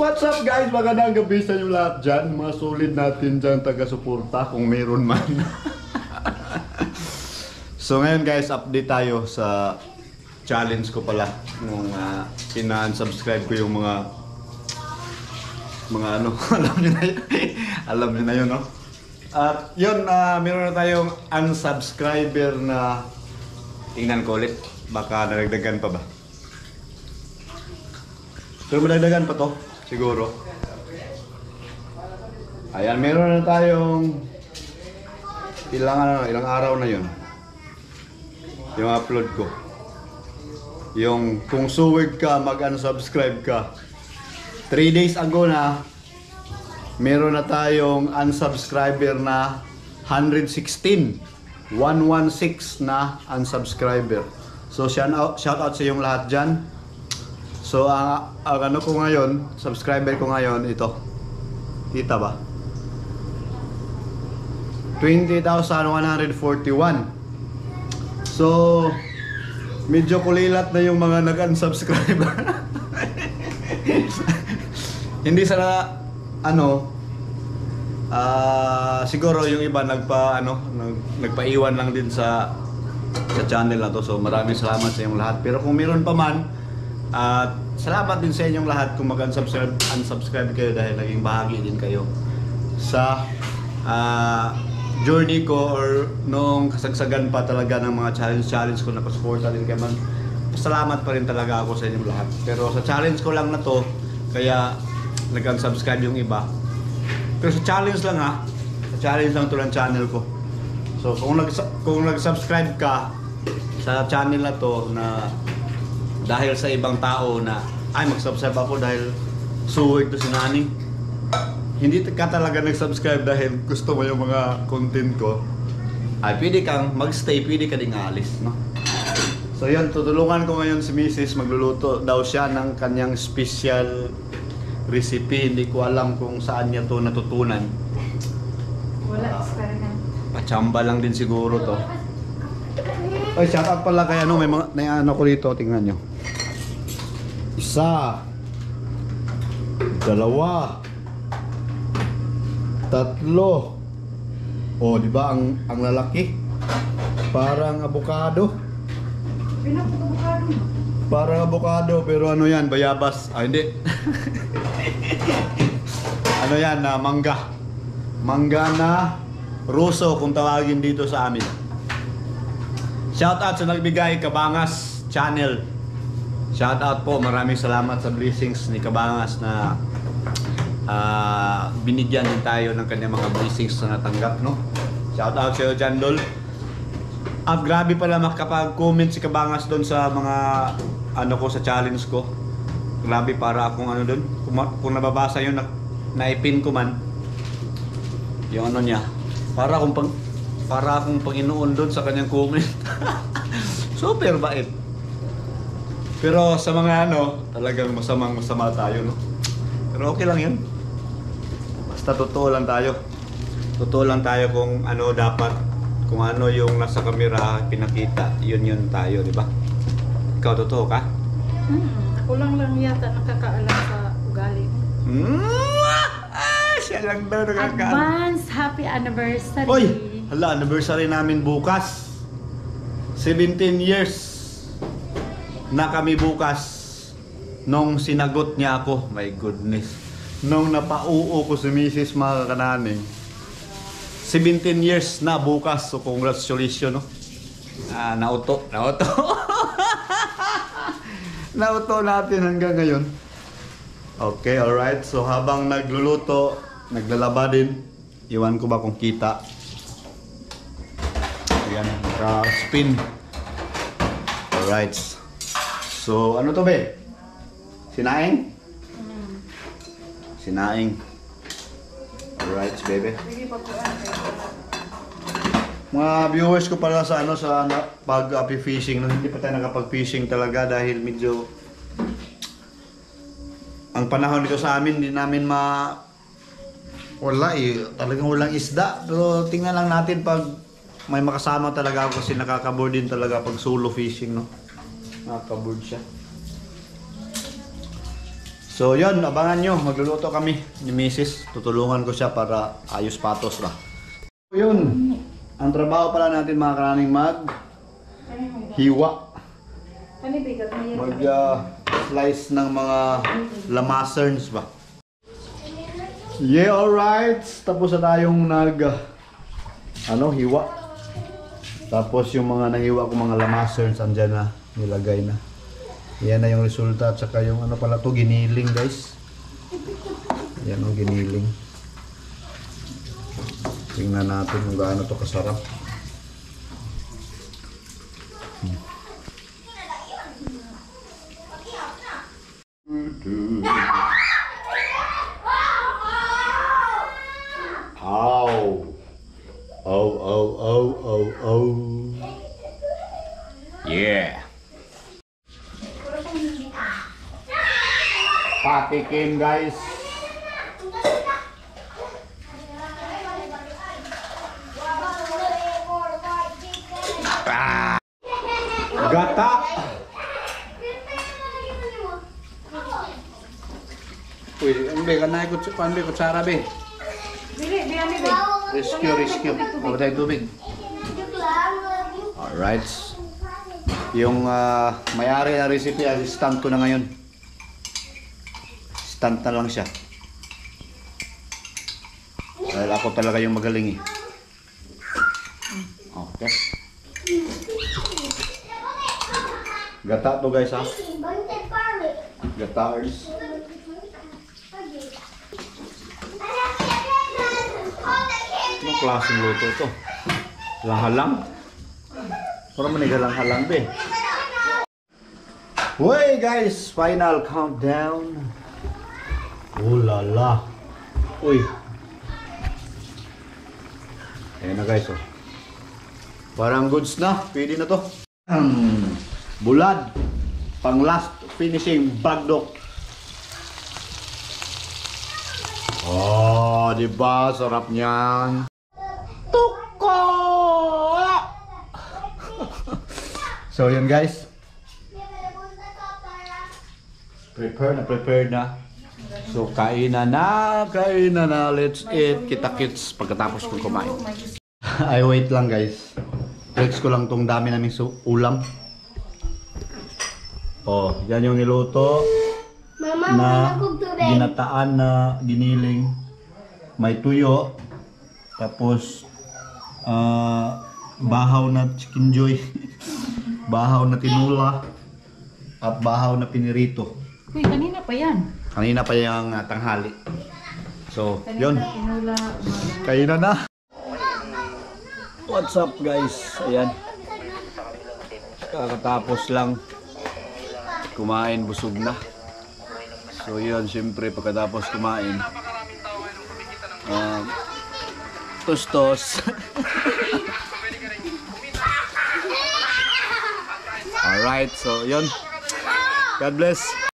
What's up guys? Magandang gabi sa inyo lahat dyan. Mga solid natin dyan taga-suporta kung meron man. So ngayon guys, update tayo sa challenge ko pala. Nung pina-unsubscribe ko yung mga ano, alam nyo na yun. Alam nyo na yun, no? At yun, meron na tayong unsubscriber na tingnan ko ulit. Baka naragdagan pa ba? Pero madagdagan pa to. Siguro. Ayan, meron na tayong ilang araw na yun. Yung upload ko. Yung kung suwig ka, mag-unsubscribe ka. 3 days ago na, meron na tayong unsubscriber na 116. 116 na unsubscriber. So shout out sa yung lahat dyan. So ang ano ko ngayon, subscriber ko ngayon, ito. Kita ba? 20,141. So medyo kulilat na yung mga nag-unsubscribe. Hindi sana ano, siguro yung iba nagpaiwan lang din sa channel na to. So maraming salamat sa inyong lahat. Pero kung meron pa man, salamat din sa inyong lahat kung mag-unsubscribe kayo dahil naging bahagi din kayo sa journey ko or noong kasagsagan pa talaga ng mga challenge ko na pasuporta din kayo man. Salamat pa rin talaga ako sa inyong lahat. Pero sa challenge ko lang na to, kaya nag-unsubscribe yung iba. Pero sa challenge lang sa challenge lang to ng channel ko. So kung nag-subscribe ka sa channel na to na dahil sa ibang tao na ay mag-subscribe ako dahil suwig to si Nani, hindi ka talaga nag-subscribe dahil gusto mo yung mga content ko, ay pwede kang mag-stay, pwede ka ding alis, no? So yun, tutulungan ko ngayon si Mrs. Magluluto daw siya ng kanyang special recipe. Hindi ko alam kung saan niya to natutunan. Wala, experiment. Pachamba lang din siguro to. Ay, shout out pala kay ano, may ano ko dito, tingnan nyo. 1, 2, 3. Oh, di ba ang lalaki? Parang avocado. Pinapag-avocado mo? Parang avocado, pero ano yan, bayabas. Ah, hindi. Ano yan, mangga. Mangga na ruso kung tawagin dito sa amin. Shoutout sa nagbigay, Kabangas Channel. Shoutout po, maraming salamat sa blessings ni Kabangas na binigyan din tayo ng kanyang mga blessings na natanggap, no? Shoutout sa iyo dyan, Dol. Grabe pala makapag-comment si Kabangas doon sa mga ano ko sa challenge ko. Grabe, para akong ano doon. Kung nababasa yun, naipin ko man yung ano niya. Para akong Panginoon doon sa kanyang comment. Super bait. Pero sa mga ano, talagang masama tayo, no? Pero okay lang yun. Basta totoo lang tayo. Totoo lang tayo kung ano dapat, kung ano yung nasa kamera pinakita, yun tayo, di ba? Ikaw totoo ka? Ako lang yata nakakaalam sa ugali. Siya lang daw nakakaalam. Advance happy anniversary. Oy! Hala, anniversary namin bukas. 17 years na kami bukas nung sinagot niya ako. My goodness. Nung napauo ko si Mrs. mga kananing. 17 years na bukas. So congratulations, no? Nauto. Nauto natin hanggang ngayon. Okay, alright. So habang nagluluto, naglalaba din. Iwan ko ba kung kita. Ayan, naka-spin. Alright. So, ano to be? Sinaing? Sinaing. Alright, baby. Mga viewers ko pala sa ano, sa pag-fishing. Hindi pa tayo nakapag-fishing talaga dahil medyo ang panahon dito sa amin, hindi namin wala talagang walang isda. Pero tingnan lang natin pag may makasama talaga ako kasi nakaka-board din talaga pag solo fishing, no? Nakaka-board siya. So yun, abangan nyo, magluluto kami ni Mrs. Tutulungan ko siya para ayos patos ba. So yun, ang trabaho pala natin mga karaning hiwa. Slice ng mga lamaserns ba. Yeah, alright. Tapos na tayong hiwa. Tapos yung mga nahiwa ko mga lamaserns andyan na, nilagay na. Yan na yung resulta at saka yung ano pala to, giniling guys. Yan ang giniling. Tingnan natin kung gaano to kasarap. Ow! Oh, oh, oh, oh, oh. Yeah! Patikim guys. Ah, gata. Uy, ano ba? Kanay ko kutsara ba? Rescue. Mabay tubig. Alright. Yung may-ari na recipe, assistant ko na ngayon. Assistant na lang siya. Dahil ako talaga yung magaling eh. Okay. Gata to guys ha. Gataers. Anong klaseng luto to? Halang-halang? Parang manigalang-halang be. Wey guys, final countdown. Oh la la. Uy. Ayan na guys oh. Parang goods na, pwede na to. Bulad. Pang last finishing bagdok. Oh, di ba sarap niyan? Tuko! So yun guys. Prepared na. So kain na. Let's eat. Kita-kits pagkatapos kong kumain. Ay wait lang guys. Flex ko lang tong dami naming ulam. Oh, yan yung niluto. Mama, Na ginataan na giniling. May tuyo. Tapos bahaw na chicken joy. Bahaw na tinula. At bahaw na pinirito. Uy, kanina pa yan. Kanina pa yung tanghali. So, yun. Tinula. Kainan na. What's up guys? Ayan. Kakatapos lang kumain, busog na. So yun, siyempre pagkatapos kumain tos-tos. Alright, so yun. God bless.